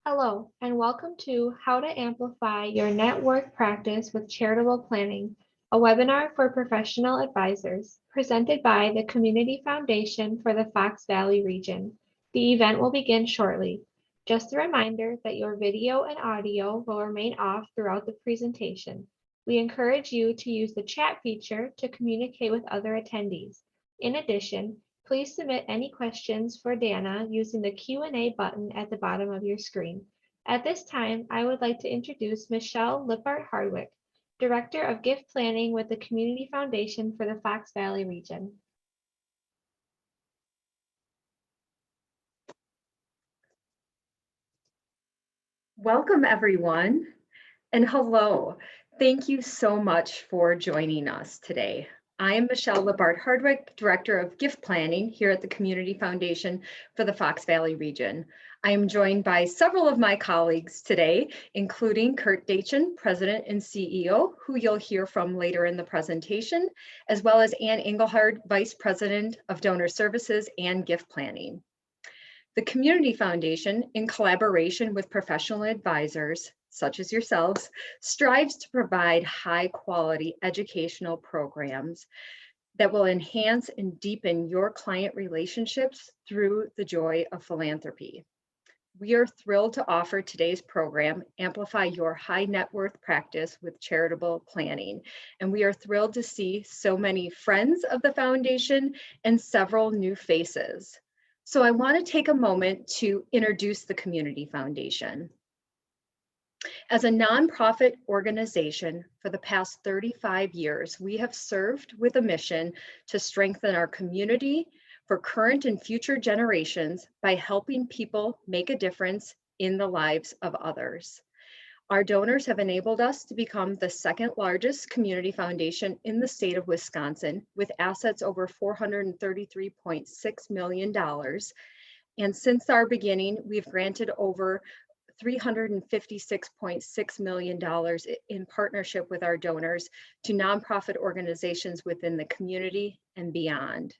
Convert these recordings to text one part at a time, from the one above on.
Hello, and welcome to How to Amplify Your Network Practice with Charitable Planning, a webinar for professional advisors, presented by the Community Foundation for the Fox Valley region. The event will begin shortly. Just a reminder that your video and audio will remain off throughout the presentation. We encourage you to use the chat feature to communicate with other attendees. In addition, please submit any questions for Dana using the Q&A button at the bottom of your screen. At this time, I would like to introduce Michelle Lippert-Hardwick, Director of Gift Planning with the Community Foundation for the Fox Valley region. Welcome, everyone, and hello. Thank you so much for joining us today. I am Michelle Lippert-Hardwick, Director of Gift Planning here at the Community Foundation for the Fox Valley region. I am joined by several of my colleagues today, including Kurt Dachin, President and CEO, who you'll hear from later in the presentation, as well as Ann Engelhard, Vice President of Donor Services and Gift Planning. The Community Foundation, in collaboration with professional advisors, such as yourselves, strives to provide high-quality educational programs that will enhance and deepen your client relationships through the joy of philanthropy. We are thrilled to offer today's program, Amplify Your High Net Worth Practice with Charitable Planning. And we are thrilled to see so many friends of the foundation and several new faces. So I want to take a moment to introduce the Community Foundation. As a nonprofit organization for the past 35 years, we have served with a mission to strengthen our community for current and future generations by helping people make a difference in the lives of others. Our donors have enabled us to become the second largest community foundation in the state of Wisconsin, with assets over $433.6 million. And since our beginning, we've granted over $356.6 million in partnership with our donors to nonprofit organizations within the community and beyond.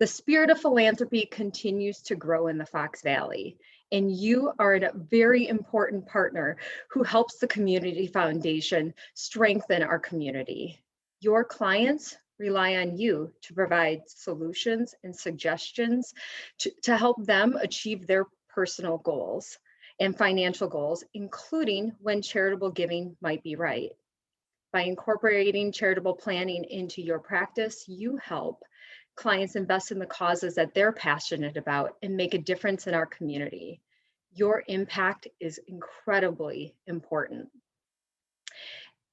The spirit of philanthropy continues to grow in the Fox Valley, and you are a very important partner who helps the Community Foundation strengthen our community. Your clients rely on you to provide solutions and suggestions to help them achieve their personal goals and financial goals, including when charitable giving might be right. By incorporating charitable planning into your practice, you help clients invest in the causes that they're passionate about and make a difference in our community. Your impact is incredibly important.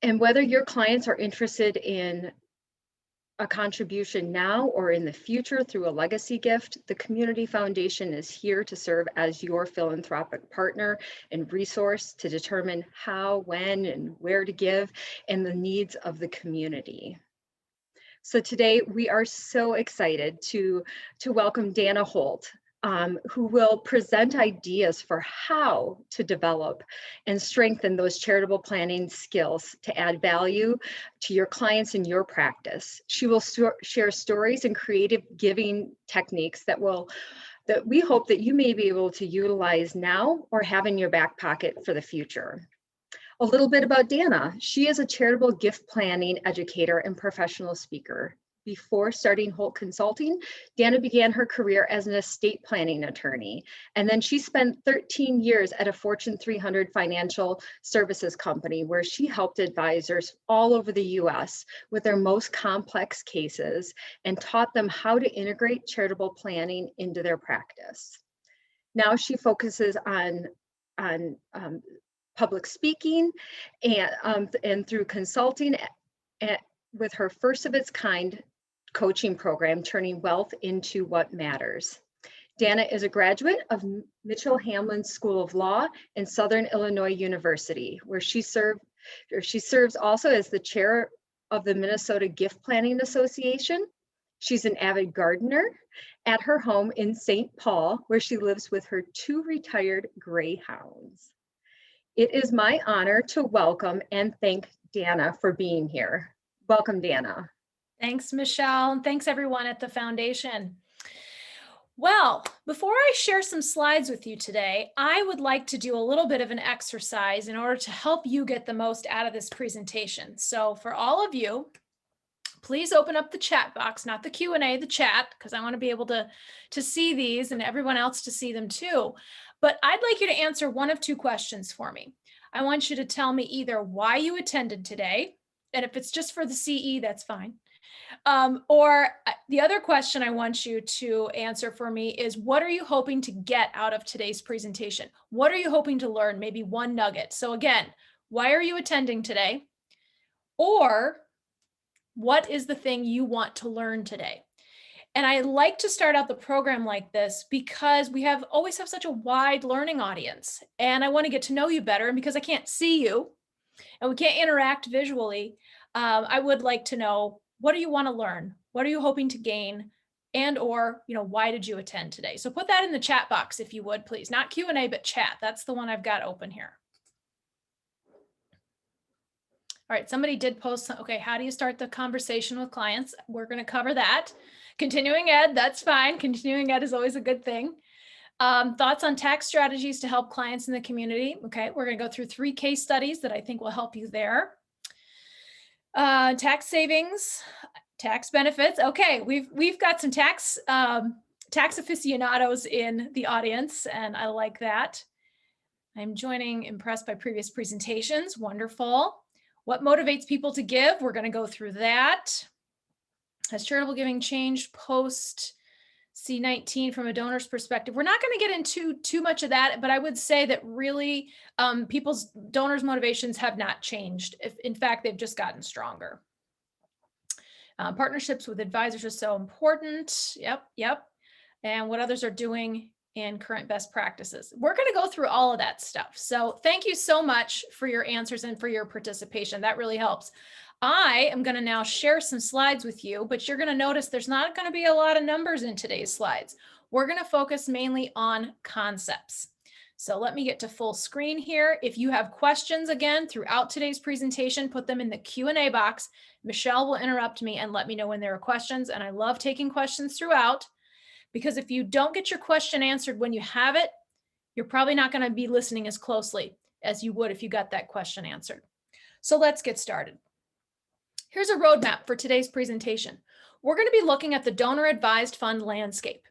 And whether your clients are interested in a contribution now or in the future through a legacy gift, the Community Foundation is here to serve as your philanthropic partner and resource to determine how, when, and where to give and the needs of the community. So today we are so excited to welcome Dana Holt, who will present ideas for how to develop and strengthen those charitable planning skills to add value to your clients in your practice. She will share stories and creative giving techniques that we hope that you may be able to utilize now or have in your back pocket for the future. A little bit about Dana. She is a charitable gift planning educator and professional speaker. Before starting Holt Consulting, Dana began her career as an estate planning attorney, and then she spent 13 years at a Fortune 300 financial services company where she helped advisors all over the US with their most complex cases and taught them how to integrate charitable planning into their practice. Now she focuses on public speaking and through consulting with her first of its kind coaching program, Turning Wealth into What Matters. Dana is a graduate of Mitchell Hamlin School of Law and Southern Illinois University, where she serves also as the chair of the Minnesota Gift Planning Association. She's an avid gardener at her home in St. Paul, where she lives with her 2 retired greyhounds. It is my honor to welcome and thank Dana for being here. Welcome, Dana. Thanks, Michelle, and thanks everyone at the foundation. Well, before I share some slides with you today, I would like to do a little bit of an exercise in order to help you get the most out of this presentation. So for all of you, please open up the chat box, not the Q&A, the chat, because I want to be able to see these and everyone else to see them too. But I'd like you to answer one of two questions for me. I want you to tell me either why you attended today, and if it's just for the CE, that's fine. Or the other question I want you to answer for me is, what are you hoping to get out of today's presentation? What are you hoping to learn? Maybe one nugget. So again, why are you attending today? Or what is the thing you want to learn today? And I like to start out the program like this because we always have such a wide learning audience, and I want to get to know you better. And because I can't see you and we can't interact visually, I would like to know, what do you want to learn? What are you hoping to gain? And or, why did you attend today? So put that in the chat box if you would, please. Not Q&A, but chat. That's the one I've got open here. All right, somebody did post, okay, how do you start the conversation with clients? We're going to cover that. Continuing ed, that's fine. Continuing ed is always a good thing. Thoughts on tax strategies to help clients in the community. Okay, we're going to go through 3 case studies that I think will help you there. Tax savings, tax benefits. Okay, we've got some tax aficionados in the audience, and I like that. I'm impressed by previous presentations. Wonderful. What motivates people to give? We're going to go through that. Has charitable giving changed post C19 from a donor's perspective? We're not going to get into too much of that, but I would say that really people's donors' motivations have not changed. In fact, they've just gotten stronger. Partnerships with advisors are so important. Yep. And what others are doing and current best practices. We're going to go through all of that stuff. So thank you so much for your answers and for your participation. That really helps. I am going to now share some slides with you, but you're going to notice there's not going to be a lot of numbers in today's slides. We're going to focus mainly on concepts. So let me get to full screen here. If you have questions again throughout today's presentation, put them in the Q&A box. Michelle will interrupt me and let me know when there are questions. And I love taking questions throughout, because if you don't get your question answered when you have it, you're probably not going to be listening as closely as you would if you got that question answered. So let's get started. Here's a roadmap for today's presentation. We're going to be looking at the donor advised fund landscape.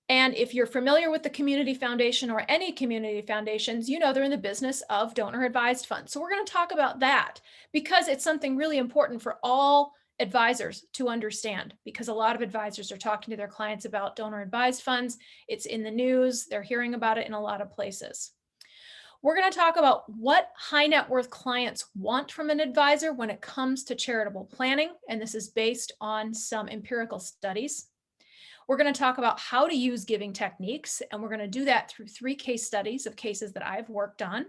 And if you're familiar with the community foundation or any community foundations, you know they're in the business of donor advised funds. So we're going to talk about that because it's something really important for all advisors to understand, because a lot of advisors are talking to their clients about donor advised funds. It's in the news. They're hearing about it in a lot of places. We're going to talk about what high net worth clients want from an advisor when it comes to charitable planning. And this is based on some empirical studies. We're going to talk about how to use giving techniques, and we're going to do that through 3 case studies of cases that I've worked on.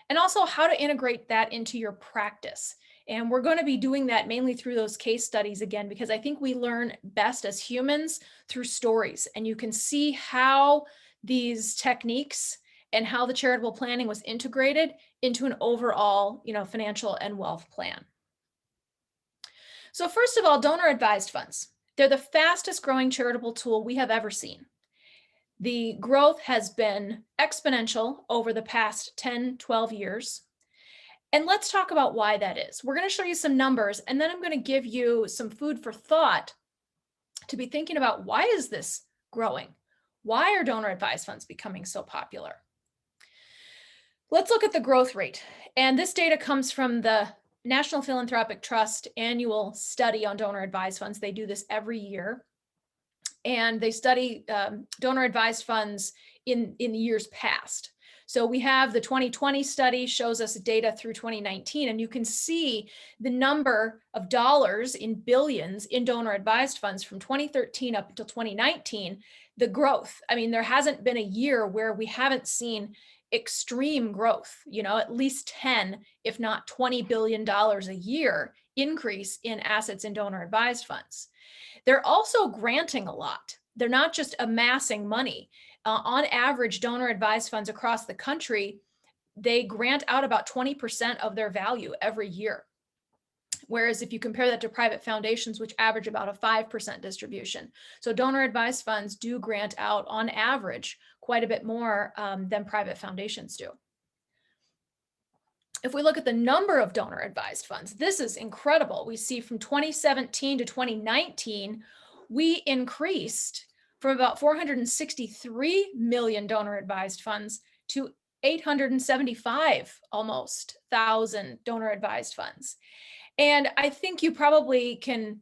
And also how to integrate that into your practice. And we're going to be doing that mainly through those case studies again, because I think we learn best as humans through stories. And you can see how these techniques and how the charitable planning was integrated into an overall, financial and wealth plan. So first of all, donor advised funds. They're the fastest growing charitable tool we have ever seen. The growth has been exponential over the past 10, 12 years. And let's talk about why that is. We're going to show you some numbers, and then I'm going to give you some food for thought to be thinking about, why is this growing? Why are donor advised funds becoming so popular? Let's look at the growth rate. And this data comes from the National Philanthropic Trust annual study on donor advised funds. They do this every year. And they study donor advised funds in the years past. So we have the 2020 study shows us data through 2019, and you can see the number of dollars in billions in donor advised funds from 2013 up until 2019, the growth. I mean, there hasn't been a year where we haven't seen extreme growth, at least 10, if not $20 billion a year increase in assets in donor advised funds. They're also granting a lot. They're not just amassing money. On average, donor advised funds across the country, they grant out about 20% of their value every year. Whereas if you compare that to private foundations, which average about a 5% distribution. So donor advised funds do grant out on average quite a bit more than private foundations do. If we look at the number of donor advised funds, this is incredible. We see from 2017 to 2019, we increased from about 463 million donor advised funds to 875 almost thousand donor advised funds. And I think you probably can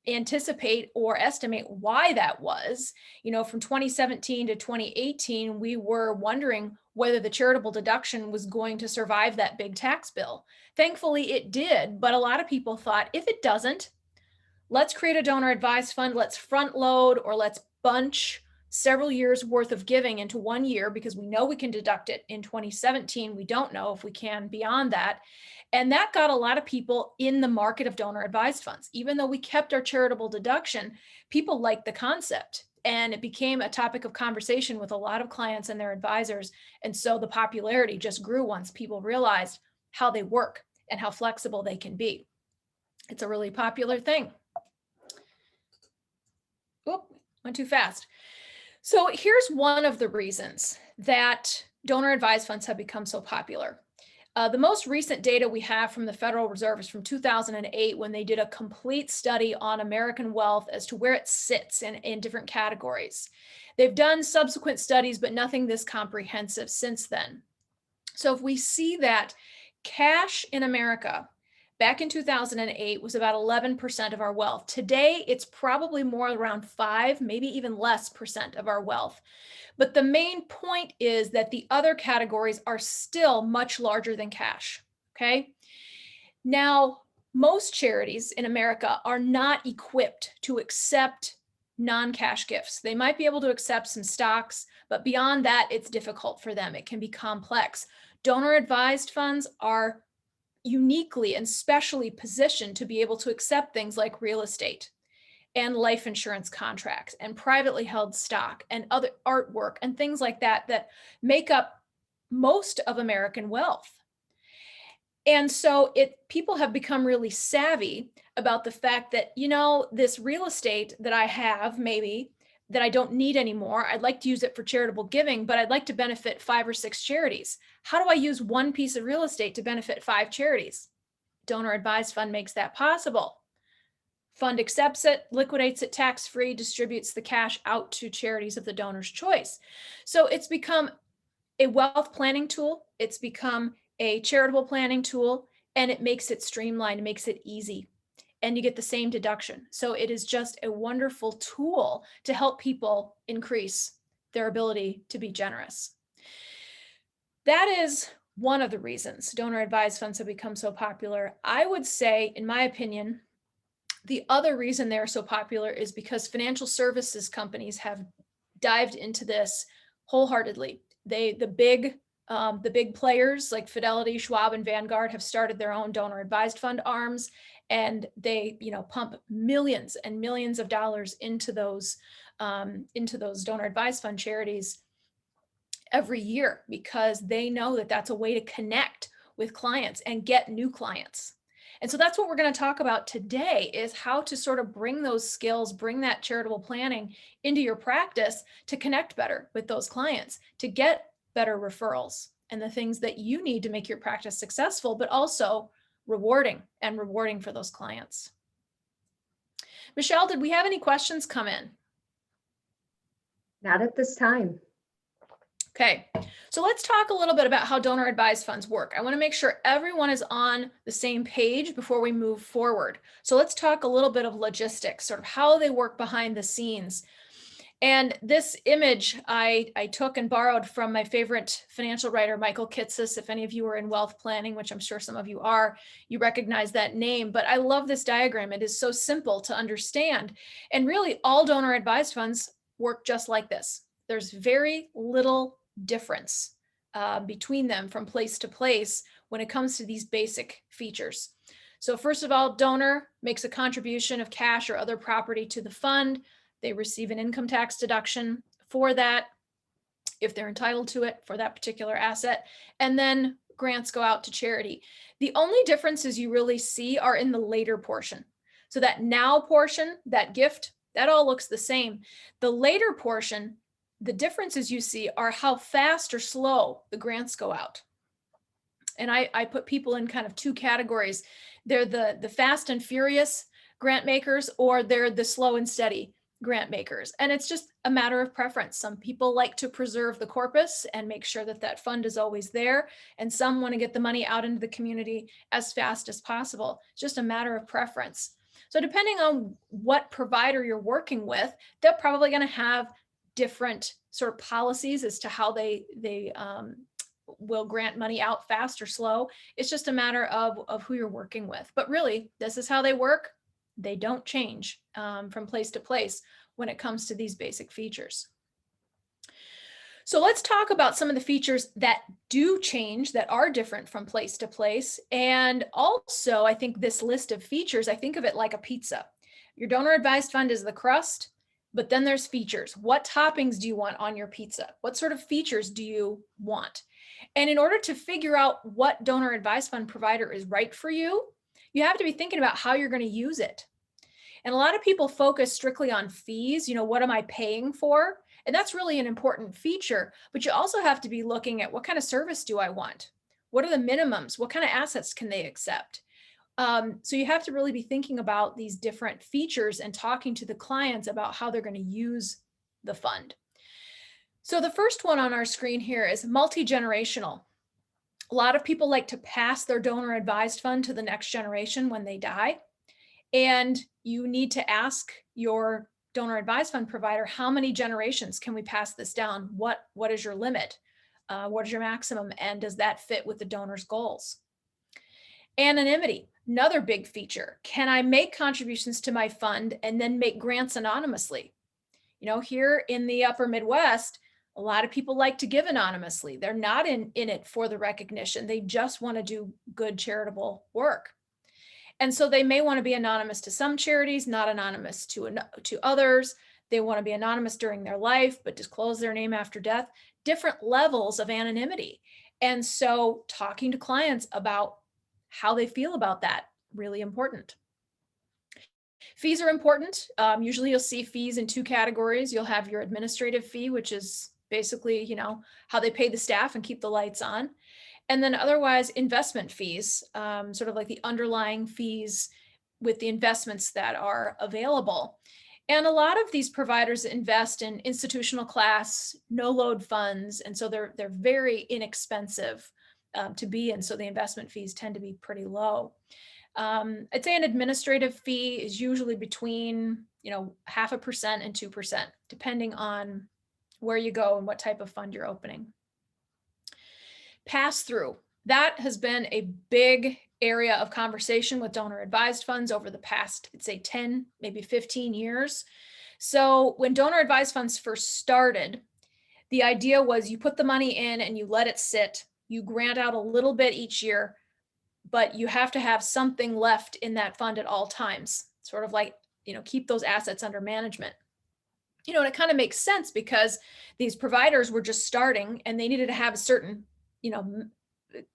anticipate or estimate why that was. You know, from 2017 to 2018, we were wondering whether the charitable deduction was going to survive that big tax bill. Thankfully, it did, but a lot of people thought if it doesn't, let's create a donor advised fund, let's front load or let's bunch several years worth of giving into 1 year because we know we can deduct it in 2017. We don't know if we can beyond that. And that got a lot of people in the market of donor advised funds. Even though we kept our charitable deduction, people liked the concept. And it became a topic of conversation with a lot of clients and their advisors. And so the popularity just grew once people realized how they work and how flexible they can be. It's a really popular thing. Oop, went too fast. So here's one of the reasons that donor advised funds have become so popular. The most recent data we have from the Federal Reserve is from 2008 when they did a complete study on American wealth as to where it sits in different categories. They've done subsequent studies, but nothing this comprehensive since then. So if we see that cash in America back in 2008 was about 11% of our wealth. Today, it's probably more around 5, maybe even less percent of our wealth. But the main point is that the other categories are still much larger than cash, okay? Now, most charities in America are not equipped to accept non-cash gifts. They might be able to accept some stocks, but beyond that, it's difficult for them. It can be complex. Donor advised funds are uniquely and specially positioned to be able to accept things like real estate and life insurance contracts and privately held stock and other artwork and things like that that make up most of American wealth. And so people have become really savvy about the fact that, you know, this real estate that I have maybe that I don't need anymore, I'd like to use it for charitable giving, but I'd like to benefit 5 or 6 charities. How do I use one piece of real estate to benefit 5 charities? Donor advised fund makes that possible. Fund accepts it, liquidates it tax-free, distributes the cash out to charities of the donor's choice. So it's become a wealth planning tool. It's become a charitable planning tool, and it makes it streamlined, makes it easy, and you get the same deduction. So it is just a wonderful tool to help people increase their ability to be generous. That is one of the reasons donor advised funds have become so popular. I would say, in my opinion, the other reason they're so popular is because financial services companies have dived into this wholeheartedly. The big players like Fidelity, Schwab, and Vanguard have started their own donor advised fund arms, and they, pump millions and millions of dollars into those donor advised fund charities every year because they know that that's a way to connect with clients and get new clients. And so that's what we're going to talk about today, is how to sort of bring those skills, bring that charitable planning into your practice to connect better with those clients, to get better referrals and the things that you need to make your practice successful, but also rewarding for those clients. Michelle, did we have any questions come in? Not at this time. Okay, so let's talk a little bit about how donor advised funds work. I want to make sure everyone is on the same page before we move forward. So let's talk a little bit of logistics, sort of how they work behind the scenes. And this image I took and borrowed from my favorite financial writer, Michael Kitces. If any of you are in wealth planning, which I'm sure some of you are, you recognize that name. But I love this diagram. It is so simple to understand. And really, all donor advised funds work just like this. There's very little difference between them from place to place when it comes to these basic features. So first of all, donor makes a contribution of cash or other property to the fund. They receive an income tax deduction for that, if they're entitled to it for that particular asset. And then grants go out to charity. The only differences you really see are in the later portion. So that now portion, that gift, that all looks the same. The later portion, the differences you see are how fast or slow the grants go out. And I put people in kind of two categories. They're the fast and furious grant makers, or they're the slow and steady grant makers. And it's just a matter of preference. Some people like to preserve the corpus and make sure that that fund is always there. And some want to get the money out into the community as fast as possible. It's just a matter of preference. So depending on what provider you're working with, they're probably going to have different sort of policies as to how they will grant money out fast or slow. It's just a matter of who you're working with. But really, this is how they work. They don't change from place to place when it comes to these basic features. So let's talk about some of the features that do change, that are different from place to place. And also, I think this list of features, I think of it like a pizza. Your donor advised fund is the crust, but then there's features. What toppings do you want on your pizza? What sort of features do you want? And in order to figure out what donor advised fund provider is right for you, you have to be thinking about how you're going to use it. And a lot of people focus strictly on fees. What am I paying for? And that's really an important feature, but you also have to be looking at what kind of service do I want? What are the minimums? What kind of assets can they accept? So you have to really be thinking about these different features and talking to the clients about how they're going to use the fund. So the first one on our screen here is multi-generational. A lot of people like to pass their donor advised fund to the next generation when they die. And you need to ask your donor advised fund provider, how many generations can we pass this down? What is your limit? What is your maximum? And does that fit with the donor's goals? Anonymity, another big feature. Can I make contributions to my fund and then make grants anonymously? Here in the upper Midwest, a lot of people like to give anonymously. They're not in it for the recognition. They just want to do good charitable work. And so they may want to be anonymous to some charities, not anonymous to others. They want to be anonymous during their life, but disclose their name after death. Different levels of anonymity. And so talking to clients about how they feel about that, really important. Fees are important. Usually you'll see fees in two categories. You'll have your administrative fee, which is basically, how they pay the staff and keep the lights on. And then otherwise investment fees, sort of like the underlying fees with the investments that are available. And a lot of these providers invest in institutional class, no load funds. And so they're very inexpensive to be in. So the investment fees tend to be pretty low. I'd say an administrative fee is usually between, 0.5% and 2%, depending on where you go and what type of fund you're opening. Pass through. That has been a big area of conversation with donor advised funds over the past, I'd say 10, maybe 15 years. So when donor advised funds first started, the idea was you put the money in and you let it sit. You grant out a little bit each year, but you have to have something left in that fund at all times, sort of like, keep those assets under management. And it kind of makes sense because these providers were just starting and they needed to have a certain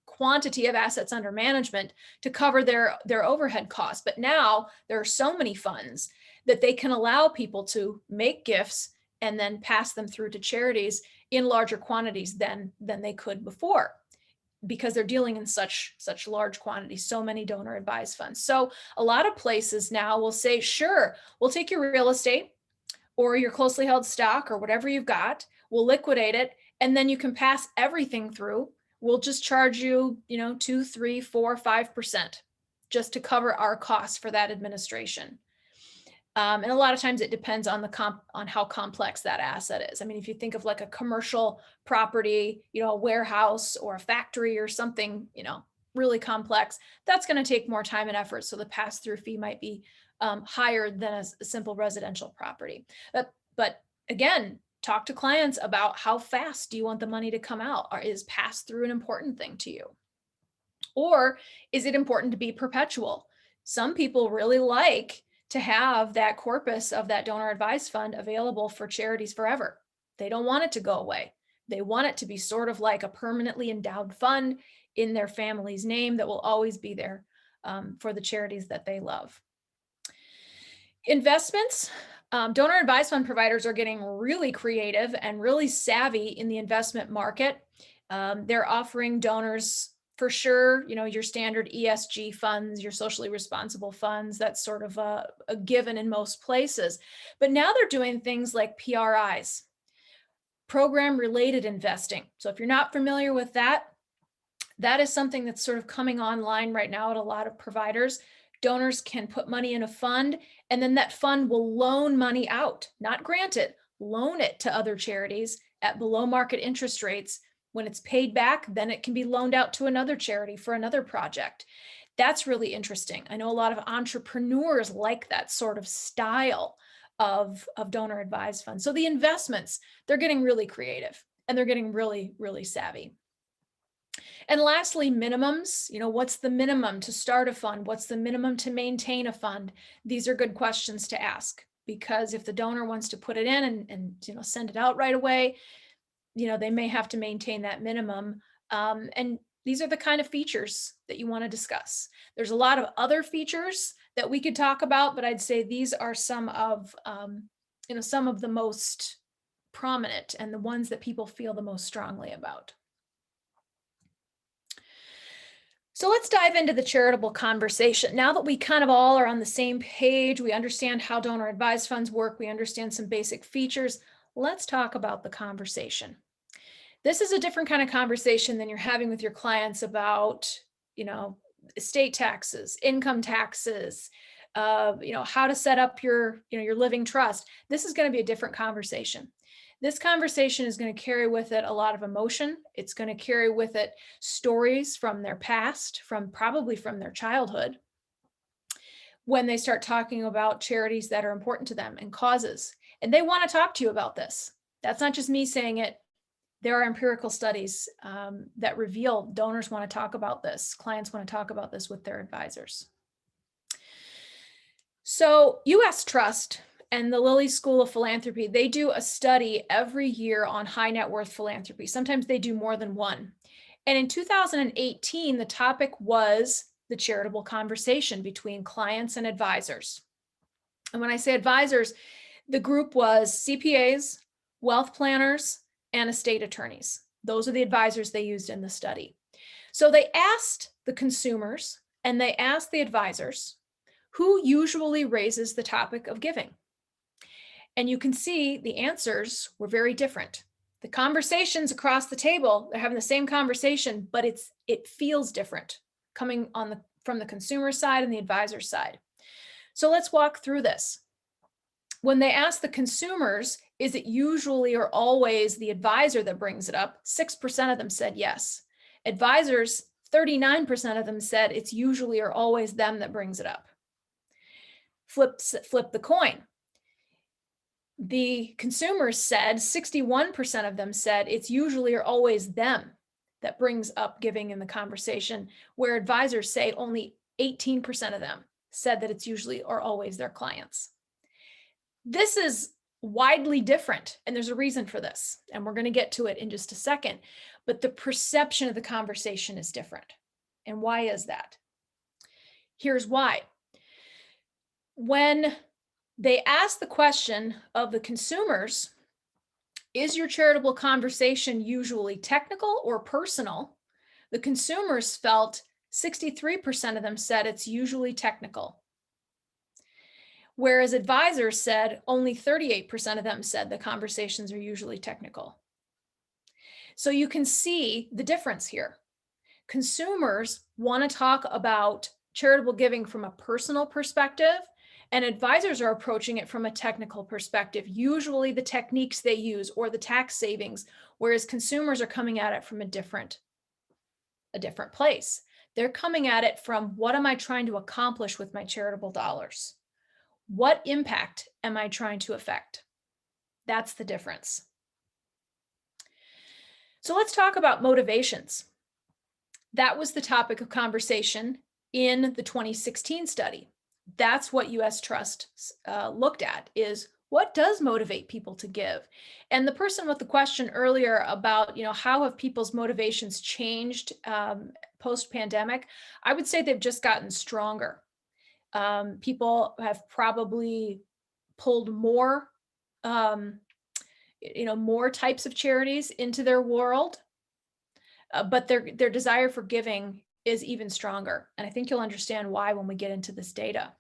quantity of assets under management to cover their overhead costs. But now there are so many funds that they can allow people to make gifts and then pass them through to charities in larger quantities than they could before, because they're dealing in such large quantities, so many donor advised funds. So a lot of places now will say, sure, we'll take your real estate or your closely held stock or whatever you've got, we'll liquidate it, and then you can pass everything through. We'll just charge you, 2, 3, 4, 5% just to cover our costs for that administration. And a lot of times it depends on on how complex that asset is. I mean, if you think of like a commercial property, a warehouse or a factory or something, really complex, that's going to take more time and effort. So the pass-through fee might be higher than a simple residential property. But again, talk to clients about how fast do you want the money to come out? Or is pass-through an important thing to you? Or is it important to be perpetual? Some people really like to have that corpus of that donor advised fund available for charities forever. They don't want it to go away. They want it to be sort of like a permanently endowed fund in their family's name that will always be there for the charities that they love. Investments. Donor advised fund providers are getting really creative and really savvy in the investment market. They're offering donors, for sure, your standard ESG funds, your socially responsible funds. That's sort of a given in most places. But now they're doing things like PRIs, program related investing. So if you're not familiar with that, that is something that's sort of coming online right now at a lot of providers. Donors can put money in a fund, and then that fund will loan money out, not grant it, loan it to other charities at below market interest rates. When it's paid back, then it can be loaned out to another charity for another project. That's really interesting. I know a lot of entrepreneurs like that sort of style of donor advised funds. So the investments, they're getting really creative and they're getting really, really savvy. And lastly, minimums. What's the minimum to start a fund? What's the minimum to maintain a fund? These are good questions to ask, because if the donor wants to put it in and send it out right away, they may have to maintain that minimum. And these are the kind of features that you want to discuss. There's a lot of other features that we could talk about, but I'd say these are some of the most prominent and the ones that people feel the most strongly about. So let's dive into the charitable conversation. Now that we kind of all are on the same page, we understand how donor advised funds work, we understand some basic features, let's talk about the conversation. This is a different kind of conversation than you're having with your clients about, estate taxes, income taxes, how to set up your living trust. This is going to be a different conversation. This conversation is going to carry with it a lot of emotion. It's going to carry with it stories from their past, probably from their childhood, when they start talking about charities that are important to them and causes. And they want to talk to you about this. That's not just me saying it. There are empirical studies that reveal donors want to talk about this. Clients want to talk about this with their advisors. So US Trust and the Lilly School of Philanthropy, they do a study every year on high net worth philanthropy. Sometimes they do more than one. And in 2018, the topic was the charitable conversation between clients and advisors. And when I say advisors, the group was CPAs, wealth planners, and estate attorneys. Those are the advisors they used in the study. So they asked the consumers and they asked the advisors, who usually raises the topic of giving? And you can see the answers were very different. The conversations across the table, they're having the same conversation, but it feels different coming from the consumer side and the advisor side. So let's walk through this. When they asked the consumers, is it usually or always the advisor that brings it up? 6% of them said yes. Advisors, 39% of them said it's usually or always them that brings it up. Flip the coin. The consumers said, 61% of them said it's usually or always them that brings up giving in the conversation, where advisors say only 18% of them said that it's usually or always their clients. This is widely different, and there's a reason for this, and we're going to get to it in just a second, but the perception of the conversation is different. And why is that? Here's why. When they asked the question of the consumers, is your charitable conversation usually technical or personal? The consumers felt 63% of them said it's usually technical. Whereas advisors said only 38% of them said the conversations are usually technical. So you can see the difference here. Consumers want to talk about charitable giving from a personal perspective, and advisors are approaching it from a technical perspective, usually the techniques they use or the tax savings, whereas consumers are coming at it from a different place. They're coming at it from, what am I trying to accomplish with my charitable dollars? What impact am I trying to affect? That's the difference. So let's talk about motivations. That was the topic of conversation in the 2016 study. That's what US Trust looked at, is What does motivate people to give? And the person with the question earlier about, how have people's motivations changed post-pandemic? I would say they've just gotten stronger. People have probably pulled more, more types of charities into their world, but their desire for giving is even stronger. And I think you'll understand why when we get into this data.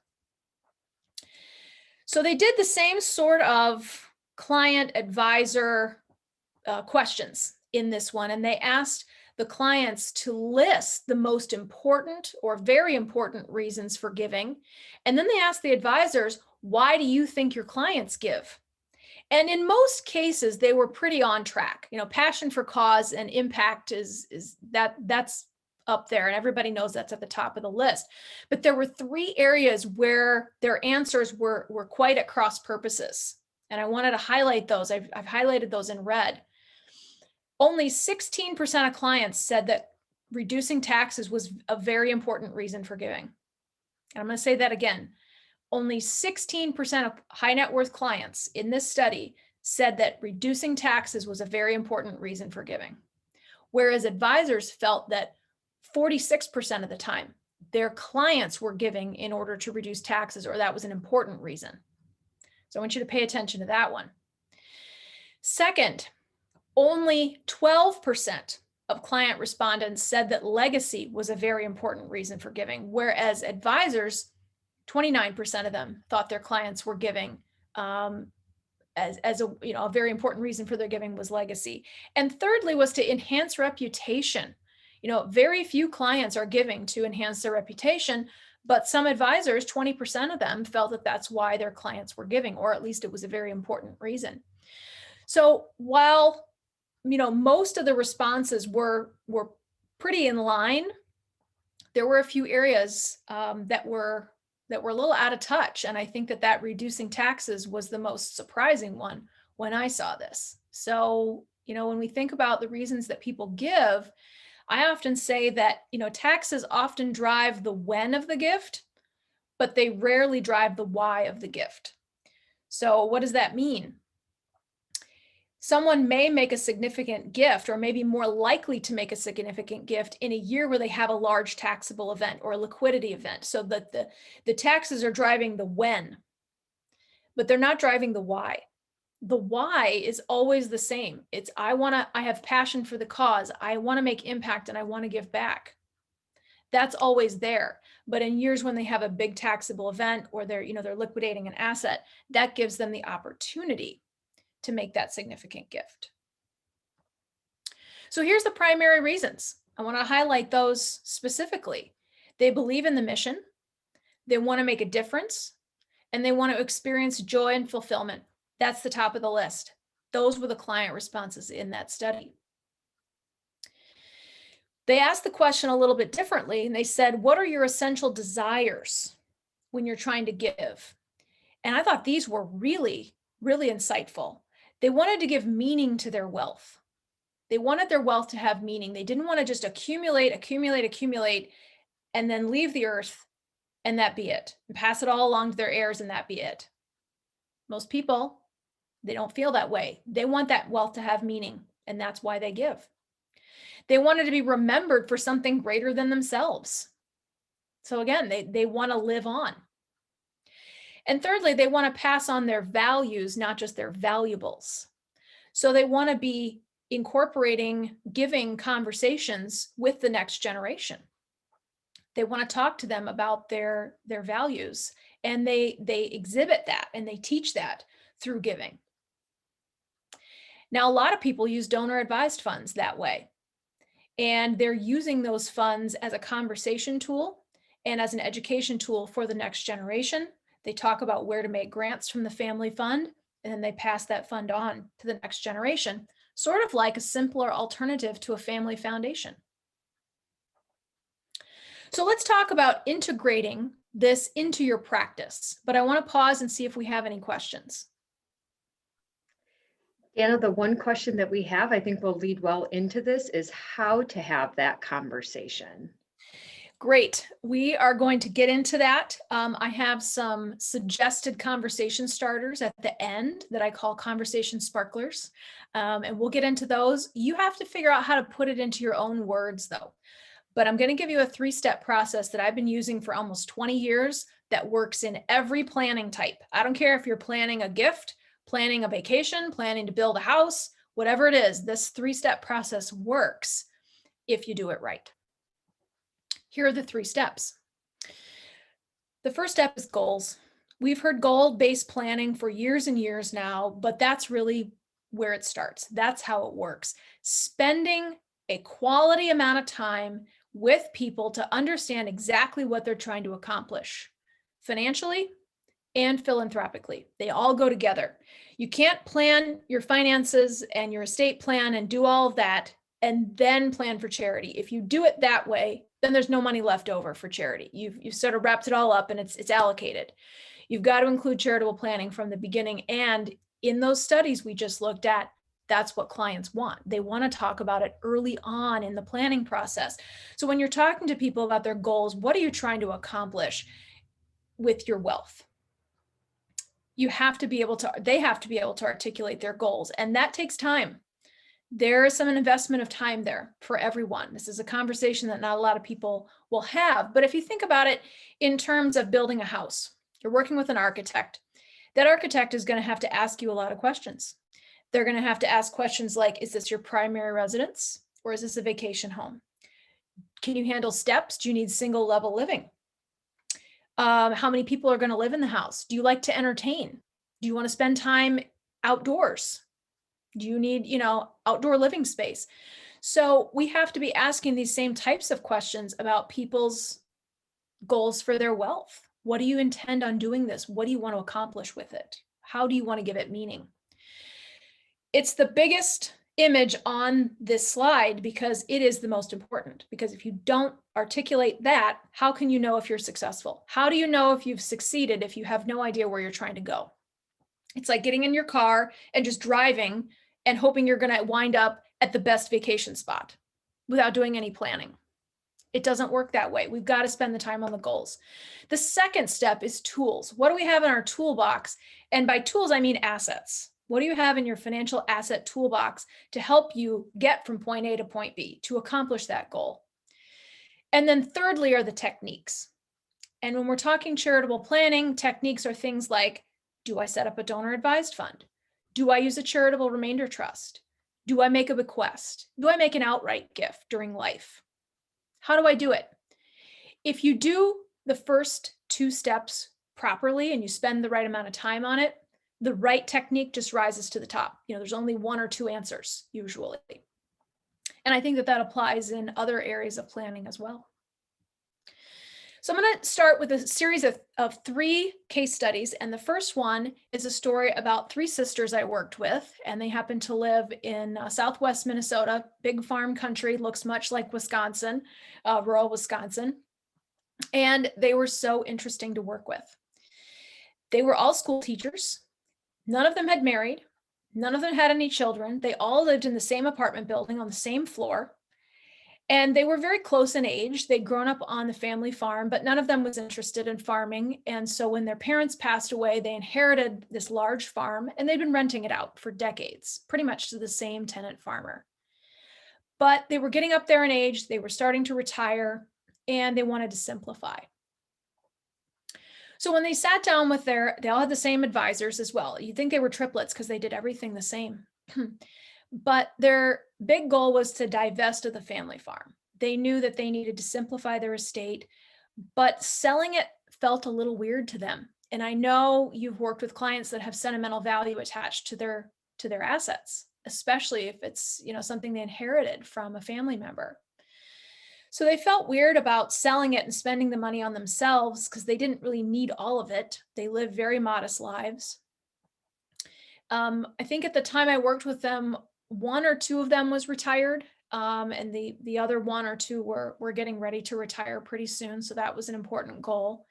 So they did the same sort of client advisor questions in this one, and they asked the clients to list the most important or very important reasons for giving. And then they asked the advisors, why do you think your clients give? And in most cases, they were pretty on track. Passion for cause and impact that's up there, and everybody knows that's at the top of the list. But there were 3 areas where their answers were quite at cross purposes. And I wanted to highlight those. I've highlighted those in red. Only 16% of clients said that reducing taxes was a very important reason for giving. And I'm going to say that again. Only 16% of high net worth clients in this study said that reducing taxes was a very important reason for giving. Whereas advisors felt that 46% of the time, their clients were giving in order to reduce taxes, or that was an important reason. So I want you to pay attention to that one. Second, only 12% of client respondents said that legacy was a very important reason for giving, whereas advisors, 29% of them thought their clients were giving as a very important reason for their giving was legacy. And thirdly was to enhance reputation. Very few clients are giving to enhance their reputation, but some advisors, 20% of them, felt that that's why their clients were giving, or at least it was a very important reason. So while, most of the responses were pretty in line, there were a few areas that were a little out of touch. And I think that reducing taxes was the most surprising one when I saw this. So, when we think about the reasons that people give, I often say that, taxes often drive the when of the gift, but they rarely drive the why of the gift. So what does that mean? Someone may make a significant gift, or maybe more likely to make a significant gift in a year where they have a large taxable event or a liquidity event, so that the taxes are driving the when, but they're not driving the why. The why is always the same. It's I have passion for the cause. I want to make impact and I want to give back. That's always there. But in years when they have a big taxable event, or they're liquidating an asset, that gives them the opportunity to make that significant gift. So here's the primary reasons. I want to highlight those specifically. They believe in the mission, they want to make a difference, and they want to experience joy and fulfillment. That's the top of the list. Those were the client responses in that study. They asked the question a little bit differently, and they said, what are your essential desires when you're trying to give? And I thought these were really, really insightful. They wanted to give meaning to their wealth. They wanted their wealth to have meaning. They didn't want to just accumulate, and then leave the earth and that be it, and pass it all along to their heirs and that be it. Most people, they don't feel that way. They want that wealth to have meaning, and that's why they give. They wanted to be remembered for something greater than themselves. So again, they want to live on. And thirdly, they want to pass on their values, not just their valuables. So they want to be incorporating giving conversations with the next generation. They want to talk to them about their values, and they exhibit that and they teach that through giving. Now, a lot of people use donor advised funds that way, and they're using those funds as a conversation tool and as an education tool for the next generation. They talk about where to make grants from the family fund, and then they pass that fund on to the next generation, sort of like a simpler alternative to a family foundation. So let's talk about integrating this into your practice, but I want to pause and see if we have any questions. Anna, the one question that we have, I think will lead well into this, is how to have that conversation. Great. We are going to get into that. I have some suggested conversation starters at the end that I call conversation sparklers. And we'll get into those. You have to figure out how to put it into your own words though. But I'm going to give you a 3-step process that I've been using for almost 20 years that works in every planning type. I don't care if you're planning a gift, planning a vacation, planning to build a house, whatever it is, this 3-step process works if you do it right. Here are the 3 steps. The first step is goals. We've heard goal-based planning for years and years now, but that's really where it starts. That's how it works. Spending a quality amount of time with people to understand exactly what they're trying to accomplish financially and philanthropically. They all go together. You can't plan your finances and your estate plan and do all of that and then plan for charity. If you do it that way, then there's no money left over for charity. You've sort of wrapped it all up and it's allocated. You've got to include charitable planning from the beginning. And in those studies we just looked at, that's what clients want. They want to talk about it early on in the planning process. So when you're talking to people about their goals, what are you trying to accomplish with your wealth? They have to be able to articulate their goals, and that takes time. There is some investment of time there for everyone. This is a conversation that not a lot of people will have. But if you think about it in terms of building a house, you're working with an architect. That architect is going to have to ask you a lot of questions. They're going to have to ask questions like, is this your primary residence or is this a vacation home? Can you handle steps? Do you need single level living? How many people are going to live in the house? Do you like to entertain? Do you want to spend time outdoors? Do you need, outdoor living space? So we have to be asking these same types of questions about people's goals for their wealth. What do you intend on doing this? What do you want to accomplish with it? How do you want to give it meaning? It's the biggest image on this slide because it is the most important. Because if you don't articulate that, how can you know if you're successful? How do you know if you've succeeded if you have no idea where you're trying to go? It's like getting in your car and just driving and hoping you're going to wind up at the best vacation spot without doing any planning. It doesn't work that way. We've got to spend the time on the goals. The second step is tools. What do we have in our toolbox? And by tools, I mean assets. What do you have in your financial asset toolbox to help you get from point A to point B to accomplish that goal? And then thirdly are the techniques. And when we're talking charitable planning, techniques are things like, do I set up a donor advised fund? Do I use a charitable remainder trust? Do I make a bequest? Do I make an outright gift during life? How do I do it? If you do the first 2 steps properly and you spend the right amount of time on it, the right technique just rises to the top. There's only 1 or 2 answers usually. And I think that applies in other areas of planning as well. So I'm going to start with a series of 3 case studies. And the first one is a story about 3 sisters I worked with, and they happen to live in Southwest Minnesota, big farm country, looks much like Wisconsin, rural Wisconsin. And they were so interesting to work with. They were all school teachers. None of them had married. None of them had any children. They all lived in the same apartment building on the same floor. And they were very close in age. They'd grown up on the family farm, but none of them was interested in farming. And so when their parents passed away, they inherited this large farm and they'd been renting it out for decades, pretty much to the same tenant farmer. But they were getting up there in age. They were starting to retire and they wanted to simplify. So when they sat down with they all had the same advisors as well. You'd think they were triplets because they did everything the same. But their big goal was to divest of the family farm. They knew that they needed to simplify their estate, but selling it felt a little weird to them. And I know you've worked with clients that have sentimental value attached to their assets, especially if it's, something they inherited from a family member. So they felt weird about selling it and spending the money on themselves because they didn't really need all of it. They lived very modest lives. I think at the time I worked with them, 1 or 2 of them was retired, and the other 1 or 2 were getting ready to retire pretty soon. So that was an important goal.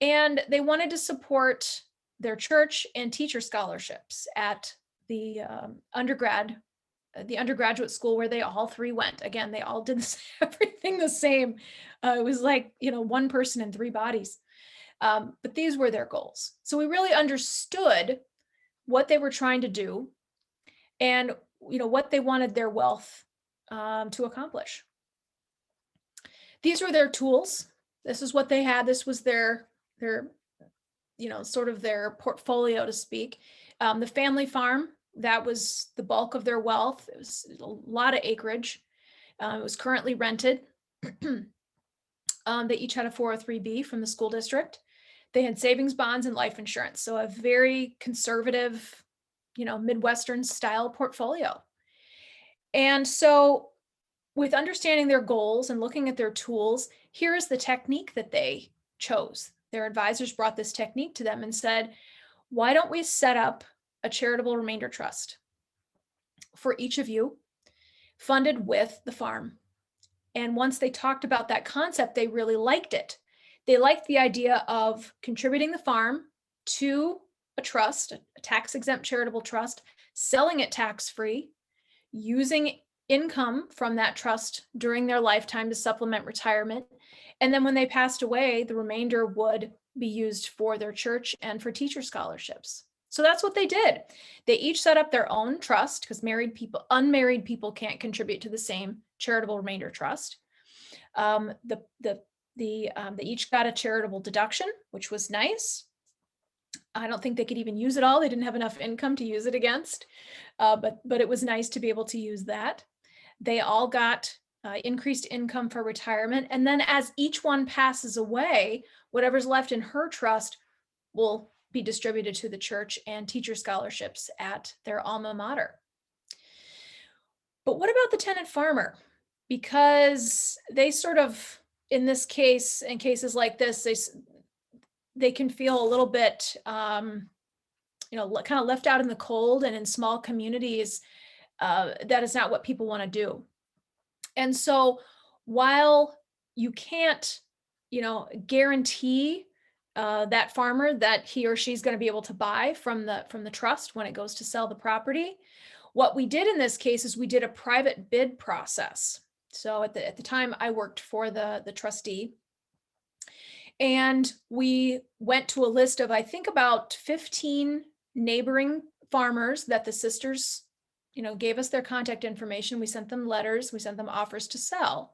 And they wanted to support their church and teacher scholarships at the undergrad the undergraduate school where they all three went. Again, they all did everything the same. It was like, one person in three bodies. But these were their goals. So we really understood what they were trying to do and, what they wanted their wealth to accomplish. These were their tools. This is what they had. This was their sort of their portfolio, to speak. The family farm, that was the bulk of their wealth. It was a lot of acreage. It was currently rented. They each had a 403B from the school district. They had savings bonds and life insurance. So a very conservative, Midwestern style portfolio. And so with understanding their goals and looking at their tools, here is the technique that they chose. Their advisors brought this technique to them and said, why don't we set up a charitable remainder trust for each of you, funded with the farm? And once they talked about that concept, they really liked it. They liked the idea of contributing the farm to a trust, a tax-exempt charitable trust, selling it tax-free, using income from that trust during their lifetime to supplement retirement. And then when they passed away, the remainder would be used for their church and for teacher scholarships. So that's what they did. They each set up their own trust, because unmarried people can't contribute to the same charitable remainder trust. They each got a charitable deduction, which was nice. I don't think they could even use it all. They didn't have enough income to use it against, but it was nice to be able to use that. They all got increased income for retirement. And then as each one passes away, whatever's left in her trust will be distributed to the church and teacher scholarships at their alma mater. But what about the tenant farmer? Because they sort of, in this case, in cases like this, they can feel a little bit, kind of left out in the cold, and in small communities, that is not what people want to do. And so while you can't, guarantee that farmer that he or she's going to be able to buy from the trust when it goes to sell the property, what we did in this case is we did a private bid process. So at the time I worked for the trustee, and we went to a list of, I think, about 15 neighboring farmers that the sisters, gave us their contact information. We sent them letters, we sent them offers to sell,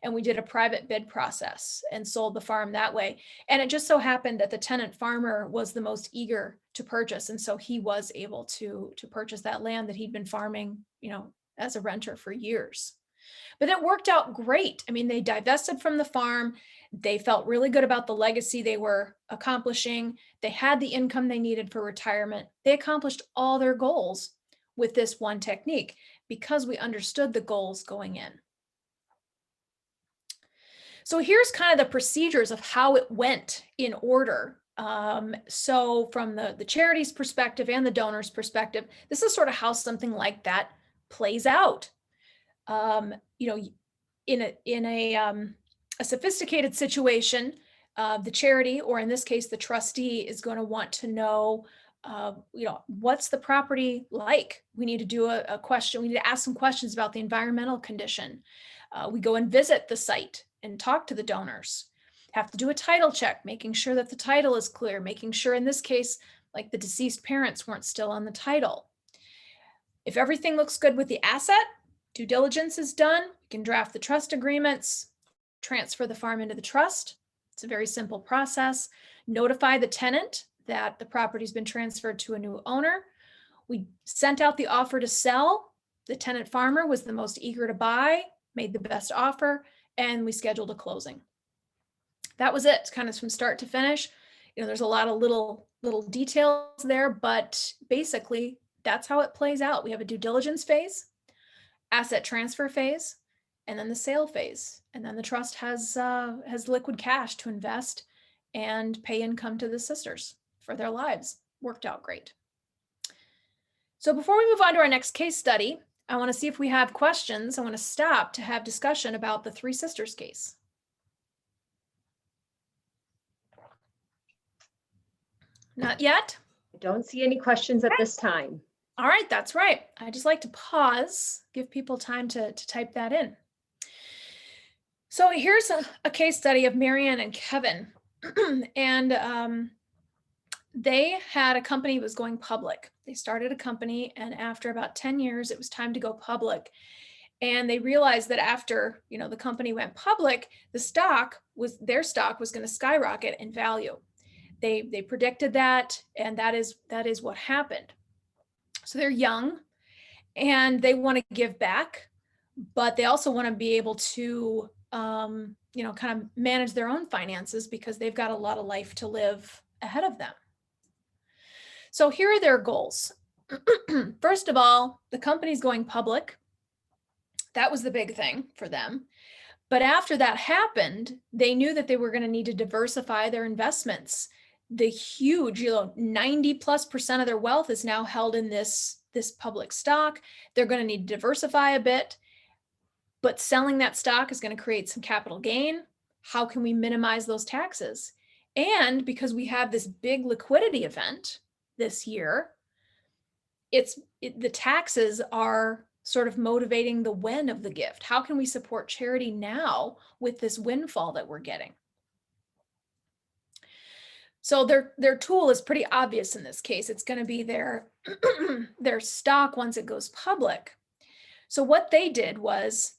and we did a private bid process and sold the farm that way. And it just so happened that the tenant farmer was the most eager to purchase. And so he was able to purchase that land that he'd been farming, as a renter for years. But it worked out great. I mean, they divested from the farm. They felt really good about the legacy they were accomplishing. They had the income they needed for retirement. They accomplished all their goals with this one technique because we understood the goals going in. So here's kind of the procedures of how it went in order. So from the charity's perspective and the donor's perspective, this is sort of how something like that plays out. In a sophisticated situation, the charity, or in this case, the trustee, is going to want to know, what's the property like? We need to do a question. We need to ask some questions about the environmental condition. We go and visit the site and talk to the donors. Have to do a title check, making sure that the title is clear, making sure in this case, like the deceased parents weren't still on the title. If everything looks good with the asset, due diligence is done. You can draft the trust agreements, transfer the farm into the trust. It's a very simple process. Notify the tenant that the property's been transferred to a new owner. We sent out the offer to sell. The tenant farmer was the most eager to buy, made the best offer, and we scheduled a closing. That was it, kind of from start to finish. There's a lot of little details there, but basically that's how it plays out. We have a due diligence phase, asset transfer phase, and then the sale phase. And then the trust has liquid cash to invest and pay income to the sisters for their lives. Worked out great. So before we move on to our next case study, I want to see if we have questions. I want to stop to have discussion about the Three Sisters case. Not yet? I don't see any questions at this time. All right, that's right. I just like to pause, give people time to type that in. So here's a case study of Marianne and Kevin. And they had a company that was going public. They started a company, and after about 10 years, it was time to go public. And they realized that after, the company went public, their stock was going to skyrocket in value. They predicted that, and that is what happened. So they're young and they want to give back, but they also want to be able to, kind of manage their own finances because they've got a lot of life to live ahead of them. So here are their goals. First of all, the company's going public. That was the big thing for them. But after that happened, they knew that they were going to need to diversify their investments. The huge, 90+% of their wealth is now held in this public stock. They're going to need to diversify a bit, but selling that stock is going to create some capital gain. How can we minimize those taxes? And because we have this big liquidity event this year, the taxes are sort of motivating the when of the gift. How can we support charity now with this windfall that we're getting? So their tool is pretty obvious in this case. It's going to be their stock once it goes public. So what they did was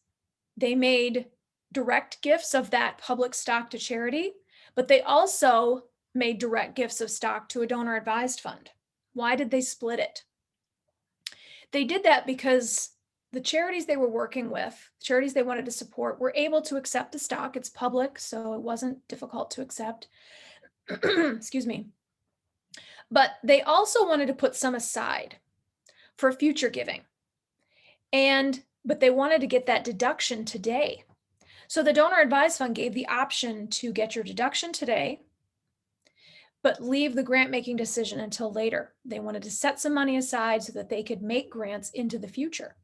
they made direct gifts of that public stock to charity, but they also made direct gifts of stock to a donor advised fund. Why did they split it? They did that because the charities they were working with, charities they wanted to support, were able to accept the stock. It's public, so it wasn't difficult to accept. Excuse me. But they also wanted to put some aside for future giving. But they wanted to get that deduction today. So the donor advised fund gave the option to get your deduction today, but leave the grant making decision until later. They wanted to set some money aside so that they could make grants into the future.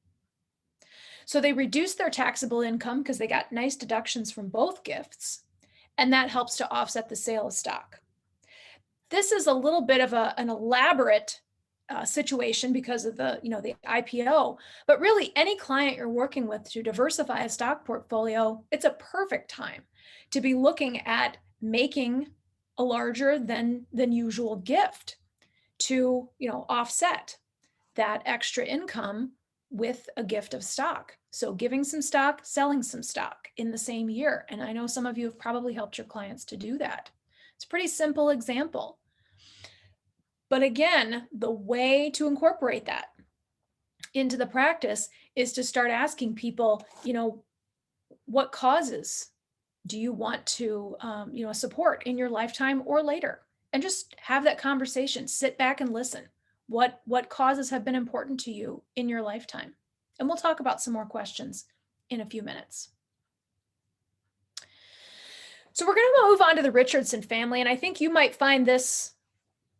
So they reduced their taxable income because they got nice deductions from both gifts, and that helps to offset the sale of stock. This is a little bit of an elaborate situation because of the IPO, but really any client you're working with to diversify a stock portfolio, it's a perfect time to be looking at making a larger than usual gift to offset that extra income with a gift of stock. So giving some stock, selling some stock in the same year. And I know some of you have probably helped your clients to do that. It's a pretty simple example. But again, the way to incorporate that into the practice is to start asking people, what causes do you want to, support in your lifetime or later? And just have that conversation, sit back and listen. What causes have been important to you in your lifetime? And we'll talk about some more questions in a few minutes. So we're going to move on to the Richardson family. And I think you might find this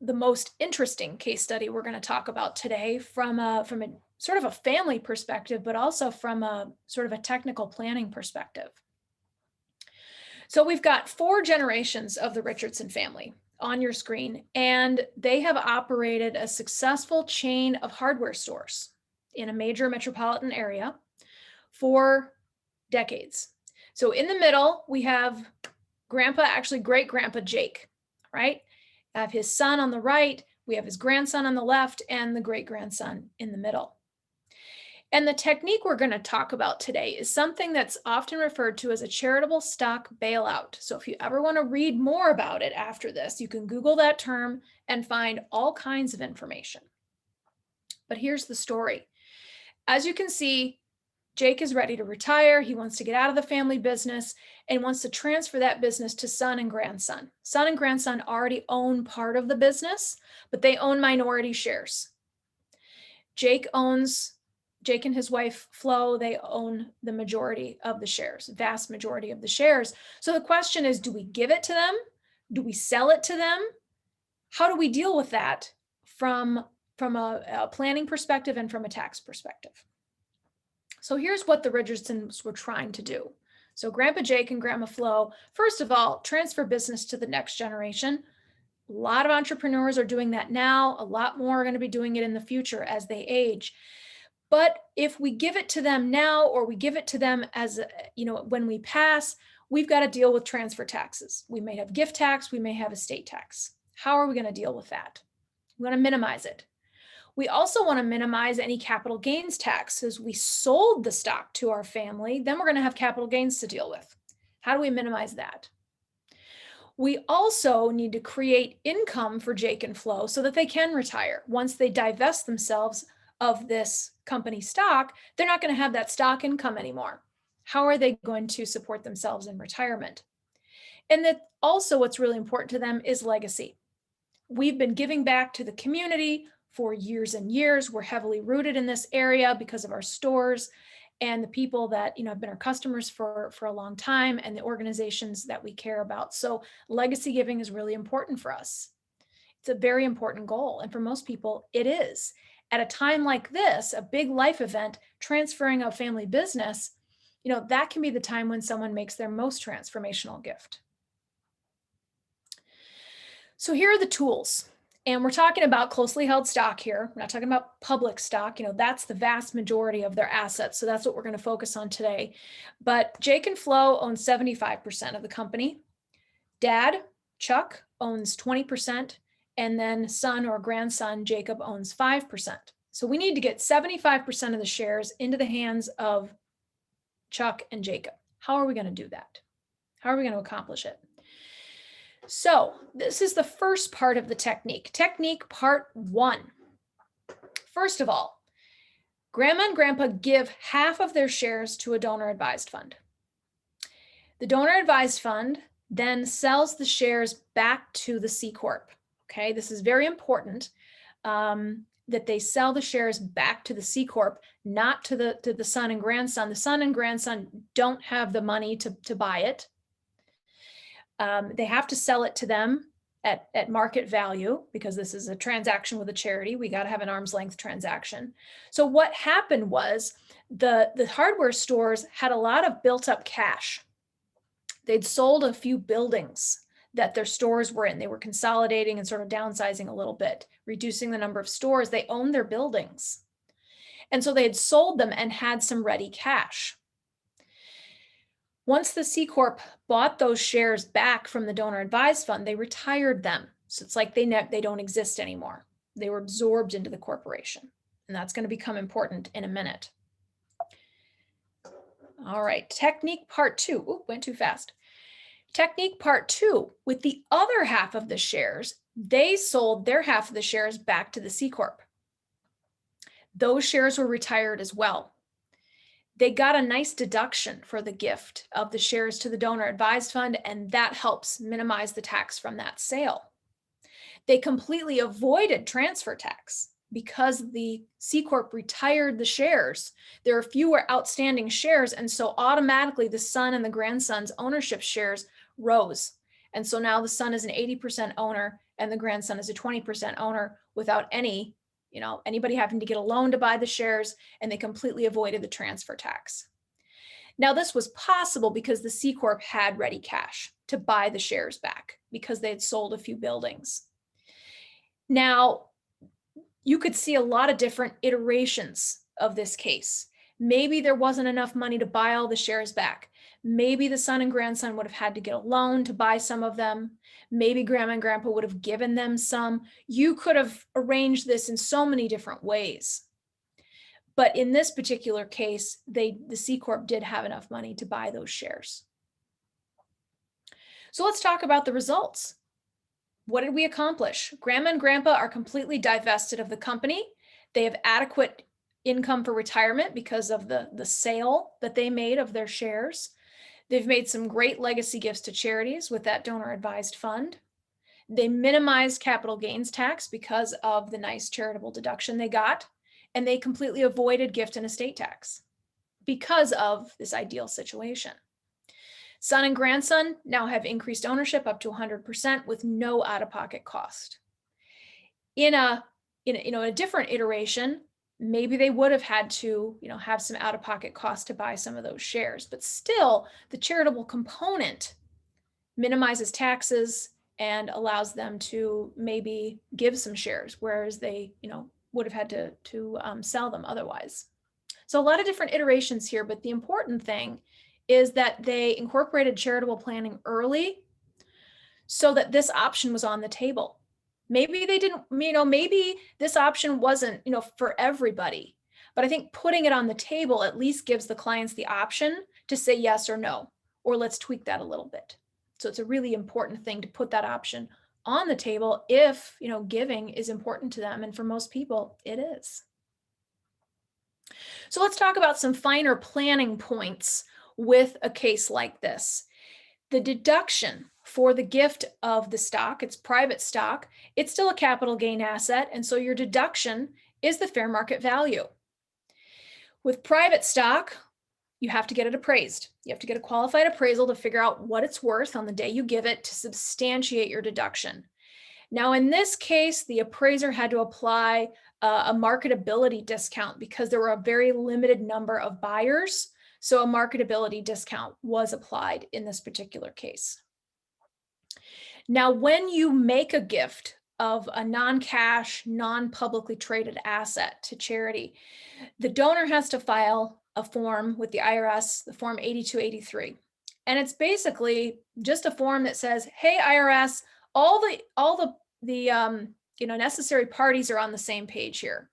the most interesting case study we're going to talk about today from a sort of a family perspective, but also from a sort of a technical planning perspective. So we've got 4 generations of the Richardson family on your screen, and they have operated a successful chain of hardware stores in a major metropolitan area for decades. So in the middle, we have great grandpa Jake, right? I have his son on the right, we have his grandson on the left, and the great grandson in the middle. And the technique we're going to talk about today is something that's often referred to as a charitable stock bailout. So if you ever want to read more about it after this, you can Google that term and find all kinds of information. But here's the story. As you can see, Jake is ready to retire. He wants to get out of the family business and wants to transfer that business to son and grandson. Son and grandson already own part of the business, but they own minority shares. Jake and his wife, Flo, they own the majority of the shares, vast majority of the shares. So the question is, do we give it to them? Do we sell it to them? How do we deal with that from a planning perspective and from a tax perspective? So here's what the Richardsons were trying to do. So Grandpa Jake and Grandma Flo, first of all, transfer business to the next generation. A lot of entrepreneurs are doing that now. A lot more are going to be doing it in the future as they age. But if we give it to them now, or we give it to them as, when we pass, we've got to deal with transfer taxes. We may have gift tax, we may have estate tax. How are we going to deal with that? We want to minimize it. We also want to minimize any capital gains tax. As we sold the stock to our family, then we're going to have capital gains to deal with. How do we minimize that? We also need to create income for Jake and Flo so that they can retire. Once they divest themselves of this company stock, they're not going to have that stock income anymore. How are they going to support themselves in retirement? And that also what's really important to them is legacy. We've been giving back to the community for years and years. We're heavily rooted in this area because of our stores and the people that have been our customers for a long time, and the organizations that we care about. So legacy giving is really important for us. It's a very important goal. And for most people, it is. At a time like this, a big life event, transferring a family business, that can be the time when someone makes their most transformational gift. So here are the tools. And we're talking about closely held stock here. We're not talking about public stock. That's the vast majority of their assets. So that's what we're going to focus on today. But Jake and Flo own 75% of the company. Dad, Chuck, owns 20%. And then son or grandson, Jacob, owns 5%. So we need to get 75% of the shares into the hands of Chuck and Jacob. How are we going to do that? How are we going to accomplish it? So this is the first part of the technique. Technique part 1. First of all, Grandma and Grandpa give half of their shares to a donor advised fund. The donor advised fund then sells the shares back to the C Corp. Okay, this is very important that they sell the shares back to the C Corp, not to the son and grandson. The son and grandson don't have the money to buy it. They have to sell it to them at market value, because this is a transaction with a charity. We got to have an arm's length transaction. So what happened was the hardware stores had a lot of built up cash. They'd sold a few buildings that their stores were in. They were consolidating and sort of downsizing a little bit, reducing the number of stores. They owned their buildings. And so they had sold them and had some ready cash. Once the C Corp bought those shares back from the donor advised fund, they retired them. So it's like they don't exist anymore. They were absorbed into the corporation. And that's going to become important in a minute. All right, technique part 2. Ooh, went too fast. Technique part 2, with the other half of the shares, they sold their half of the shares back to the C Corp. Those shares were retired as well. They got a nice deduction for the gift of the shares to the donor advised fund, and that helps minimize the tax from that sale. They completely avoided transfer tax because the C Corp retired the shares. There are fewer outstanding shares, and so automatically the son and the grandson's ownership shares rose. And so now the son is an 80% owner and the grandson is a 20% owner without anybody having to get a loan to buy the shares, and they completely avoided the transfer tax. Now, this was possible because the C Corp had ready cash to buy the shares back because they had sold a few buildings. Now, you could see a lot of different iterations of this case. Maybe there wasn't enough money to buy all the shares back. Maybe the son and grandson would have had to get a loan to buy some of them. Maybe Grandma and Grandpa would have given them some. You could have arranged this in so many different ways. But in this particular case, the C Corp did have enough money to buy those shares. So let's talk about the results. What did we accomplish? Grandma and Grandpa are completely divested of the company. They have adequate income for retirement because of the sale that they made of their shares. They've made some great legacy gifts to charities with that donor advised fund. They minimized capital gains tax because of the nice charitable deduction they got, and they completely avoided gift and estate tax because of this ideal situation. Son and grandson now have increased ownership up to 100% with no out-of-pocket cost. In a different iteration, maybe they would have had to, have some out-of-pocket cost to buy some of those shares, but still the charitable component minimizes taxes and allows them to maybe give some shares, whereas they, would have had to sell them otherwise. So a lot of different iterations here, but the important thing is that they incorporated charitable planning early so that this option was on the table. Maybe they didn't, maybe this option wasn't, for everybody, but I think putting it on the table at least gives the clients the option to say yes or no, or let's tweak that a little bit. So it's a really important thing to put that option on the table if, giving is important to them. And for most people, it is. So let's talk about some finer planning points with a case like this. The deduction for the gift of the stock, it's private stock, it's still a capital gain asset, and so your deduction is the fair market value. With private stock, you have to get it appraised. You have to get a qualified appraisal to figure out what it's worth on the day you give it to substantiate your deduction. Now, in this case, the appraiser had to apply a marketability discount because there were a very limited number of buyers. So a marketability discount was applied in this particular case. Now, when you make a gift of a non-cash, non-publicly traded asset to charity, the donor has to file a form with the IRS, the form 8283. And it's basically just a form that says, hey, IRS, all the necessary parties are on the same page here.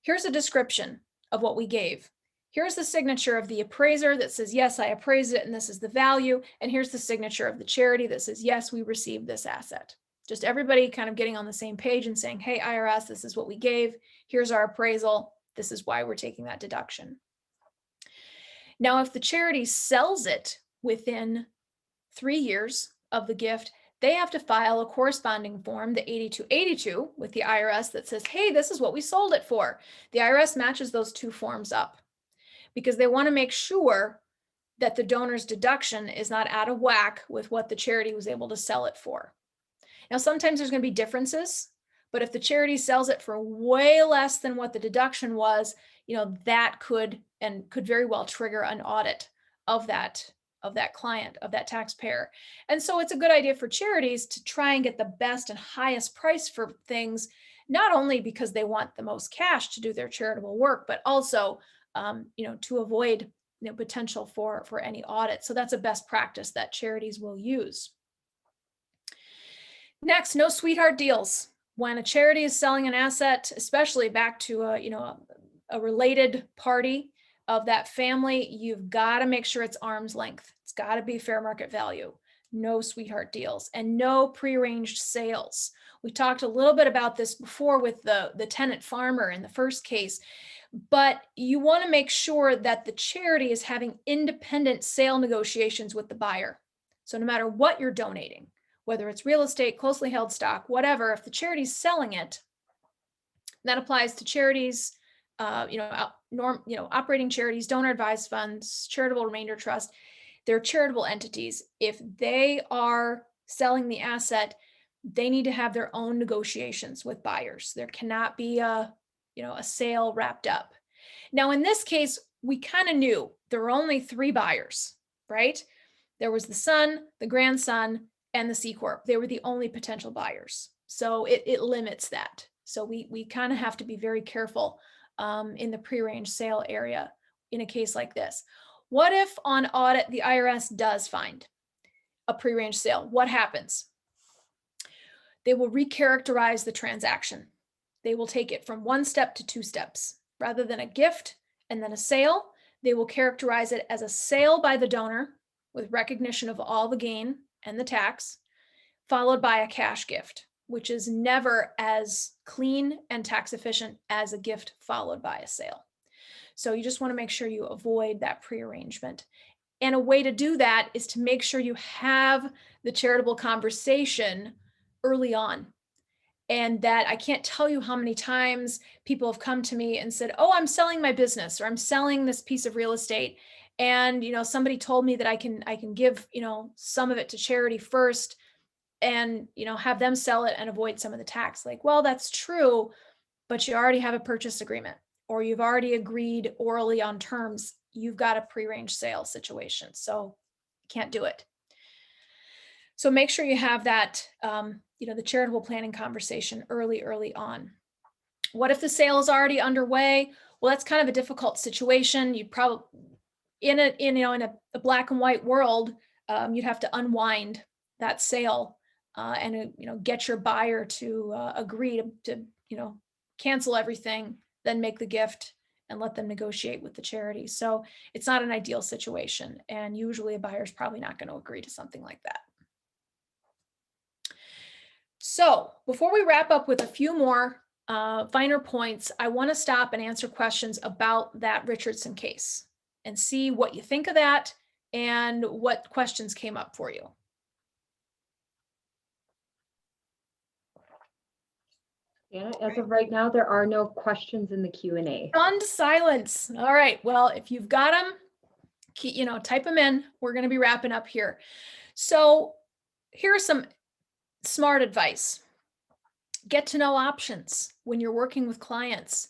Here's a description of what we gave. Here's the signature of the appraiser that says, yes, I appraised it and this is the value. And here's the signature of the charity that says, yes, we received this asset. Just everybody kind of getting on the same page and saying, hey, IRS, this is what we gave. Here's our appraisal. This is why we're taking that deduction. Now, if the charity sells it within 3 years of the gift, they have to file a corresponding form, the 8282, with the IRS that says, hey, this is what we sold it for. The IRS matches those two forms up because they want to make sure that the donor's deduction is not out of whack with what the charity was able to sell it for. Now, sometimes there's going to be differences, but if the charity sells it for way less than what the deduction was, that could very well trigger an audit of that client, of that taxpayer. And so it's a good idea for charities to try and get the best and highest price for things, not only because they want the most cash to do their charitable work, but also, to avoid potential for any audit. So that's a best practice that charities will use. Next, no sweetheart deals. When a charity is selling an asset, especially back to a related party of that family, you've got to make sure it's arm's length. It's got to be fair market value. No sweetheart deals and no prearranged sales. We talked a little bit about this before with the tenant farmer in the first case, but you want to make sure that the charity is having independent sale negotiations with the buyer. So no matter what you're donating, whether it's real estate, closely held stock, whatever, if the charity's selling it, that applies to charities, operating charities, donor advised funds, charitable remainder trust. They're charitable entities. If they are selling the asset, they need to have their own negotiations with buyers. There cannot be a sale wrapped up. Now, in this case, we kind of knew there were only 3 buyers, right? There was the son, the grandson, and the C Corp. They were the only potential buyers. So it limits that. So we kind of have to be very careful in the prearranged sale area in a case like this. What if on audit, the IRS does find a prearranged sale? What happens? They will recharacterize the transaction. They will take it from 1 step to 2 steps. Rather than a gift and then a sale, they will characterize it as a sale by the donor with recognition of all the gain and the tax, followed by a cash gift, which is never as clean and tax efficient as a gift followed by a sale. So you just want to make sure you avoid that prearrangement. And a way to do that is to make sure you have the charitable conversation early on. And that I can't tell you how many times people have come to me and said, oh, I'm selling my business, or I'm selling this piece of real estate. And, somebody told me that I can give, some of it to charity first and, have them sell it and avoid some of the tax. Like, well, that's true, but you already have a purchase agreement, or you've already agreed orally on terms. You've got a prearranged sale situation. So you can't do it. So make sure you have that, the charitable planning conversation early on. What if the sale is already underway? Well, that's kind of a difficult situation. You'd probably, in a black and white world, you'd have to unwind that sale and get your buyer to agree to cancel everything, then make the gift and let them negotiate with the charity. So it's not an ideal situation, and usually a buyer's probably not going to agree to something like that. So before we wrap up with a few more finer points, I want to stop and answer questions about that Richardson case and see what you think of that and what questions came up for you. Yeah, as of right now, there are no questions in the Q&A. Stunned silence. All right. Well, if you've got them, type them in. We're going to be wrapping up here. So here's some smart advice. Get to know options when you're working with clients.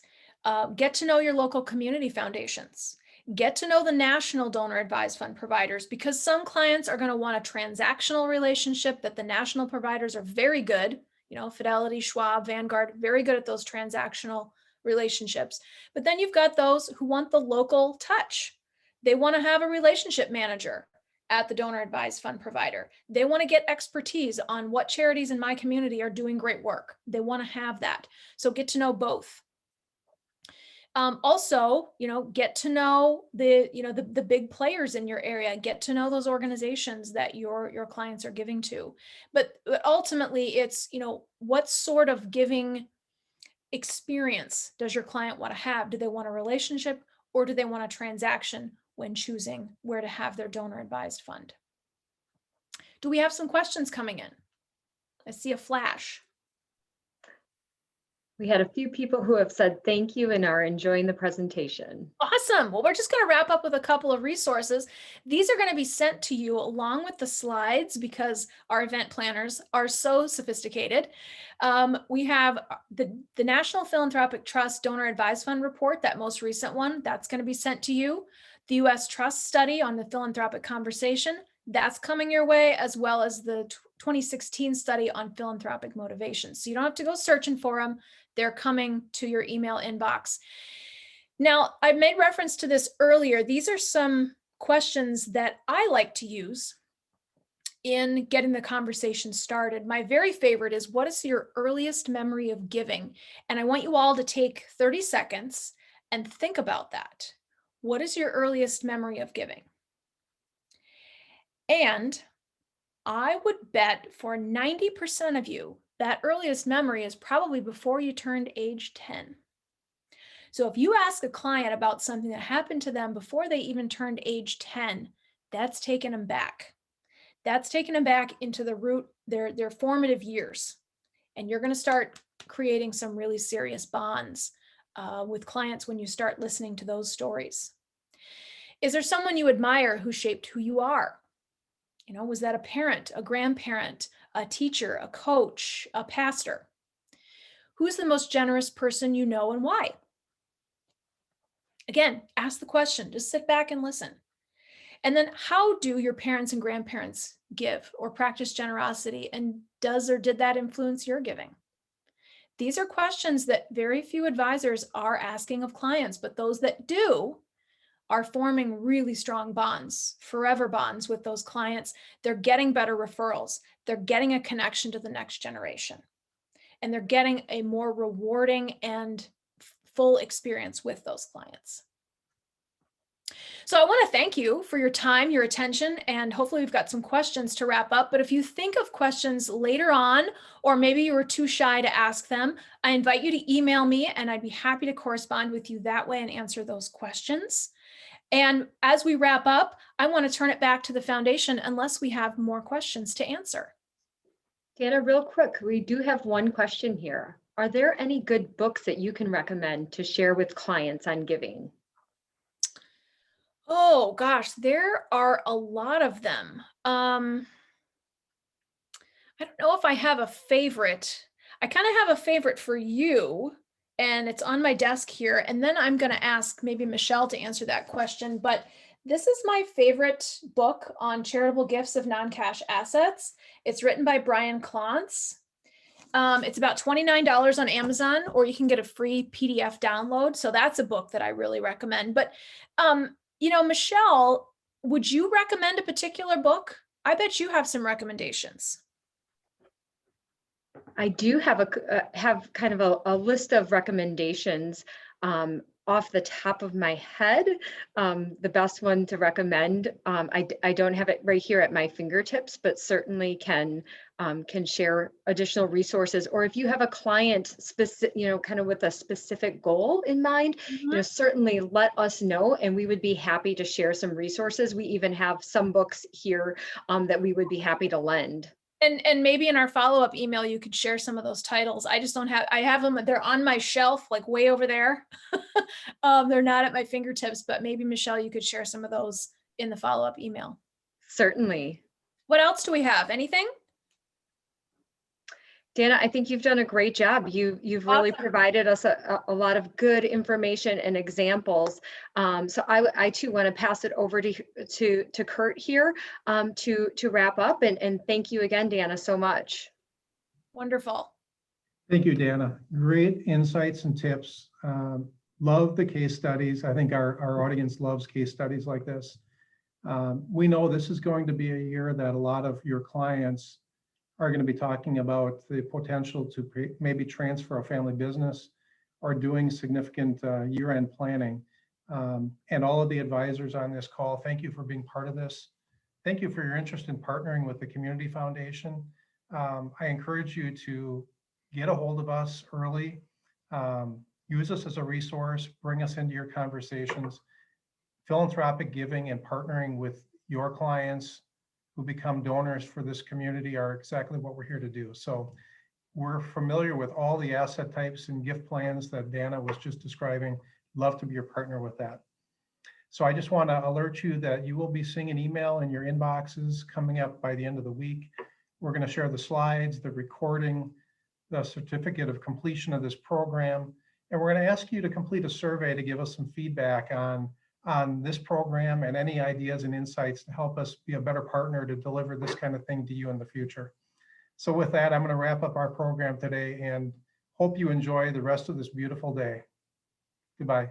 Get to know your local community foundations. Get to know the national donor advised fund providers, because some clients are going to want a transactional relationship that the national providers are very good. Fidelity, Schwab, Vanguard, very good at those transactional relationships. But then you've got those who want the local touch. They want to have a relationship manager at the donor advised fund provider. They want to get expertise on what charities in my community are doing great work. They want to have that. So get to know both. Also, get to know the big players in your area. Get to know those organizations that your clients are giving to. But ultimately, it's what sort of giving experience does your client want to have? Do they want a relationship, or do they want a transaction when choosing where to have their donor advised fund? Do we have some questions coming in? I see a flash. We had a few people who have said thank you and are enjoying the presentation. Awesome. Well, we're just going to wrap up with a couple of resources. These are going to be sent to you along with the slides, because our event planners are so sophisticated. We have the National Philanthropic Trust Donor Advised Fund report, that most recent one, that's going to be sent to you. The U.S. Trust study on the philanthropic conversation, that's coming your way, as well as the 2016 study on philanthropic motivation. So you don't have to go searching for them. They're coming to your email inbox. Now, I made reference to this earlier. These are some questions that I like to use in getting the conversation started. My very favorite is, what is your earliest memory of giving? And I want you all to take 30 seconds and think about that. What is your earliest memory of giving? And I would bet for 90% of you, that earliest memory is probably before you turned age 10. So if you ask a client about something that happened to them before they even turned age 10, that's taken them back. That's taken them back into their formative years. And you're going to start creating some really serious bonds with clients when you start listening to those stories. Is there someone you admire who shaped who you are? Was that a parent, a grandparent, a teacher, a coach, a pastor? Who's the most generous person you know, and why? Again, ask the question, just sit back and listen. And then, how do your parents and grandparents give or practice generosity? And did that influence your giving? These are questions that very few advisors are asking of clients, but those that do are forming really strong bonds, forever bonds with those clients. They're getting better referrals. They're getting a connection to the next generation. And they're getting a more rewarding and full experience with those clients. So I want to thank you for your time, your attention, and hopefully we've got some questions to wrap up. But if you think of questions later on, or maybe you were too shy to ask them, I invite you to email me, and I'd be happy to correspond with you that way and answer those questions. And as we wrap up, I want to turn it back to the foundation unless we have more questions to answer. Dana, real quick, we do have one question here. Are there any good books that you can recommend to share with clients on giving? Oh gosh, there are a lot of them. I don't know if I have a favorite. I kind of have a favorite for you, and it's on my desk here. And then I'm going to ask maybe Michelle to answer that question. But This is my favorite book on charitable gifts of non-cash assets. It's written by Brian Clontz. It's about $29 on Amazon, or you can get a free PDF download. So that's a book that I really recommend. But, Michelle, would you recommend a particular book? I bet you have some recommendations. I do have have kind of a list of recommendations off the top of my head. The best one to recommend, I don't have it right here at my fingertips, but certainly can share additional resources. Or if you have a client specific, kind of with a specific goal in mind, certainly let us know, and we would be happy to share some resources. We even have some books here that we would be happy to lend. And maybe in our follow-up email, you could share some of those titles. I just don't have, I have them, they're on my shelf, like way over there. They're not at my fingertips, but maybe Michelle, you could share some of those in the follow-up email. Certainly. What else do we have? Anything? Dana, I think you've done a great job. You've really provided us a lot of good information and examples. So I too want to pass it over to Kurt here to wrap up. And thank you again, Dana, so much. Wonderful. Thank you, Dana. Great insights and tips. Love the case studies. I think our audience loves case studies like this. We know this is going to be a year that a lot of your clients are going to be talking about the potential to maybe transfer a family business or doing significant year-end planning. And all of the advisors on this call, thank you for being part of this. Thank you for your interest in partnering with the Community Foundation. I encourage you to get a hold of us early, use us as a resource, bring us into your conversations. Philanthropic giving and partnering with your clients who become donors for this community are exactly what we're here to do. So we're familiar with all the asset types and gift plans that Dana was just describing. Love to be your partner with that. So I just want to alert you that you will be seeing an email in your inboxes coming up by the end of the week. We're going to share the slides, the recording, the certificate of completion of this program. And we're going to ask you to complete a survey to give us some feedback on this program and any ideas and insights to help us be a better partner to deliver this kind of thing to you in the future. So with that, I'm going to wrap up our program today and hope you enjoy the rest of this beautiful day. Goodbye.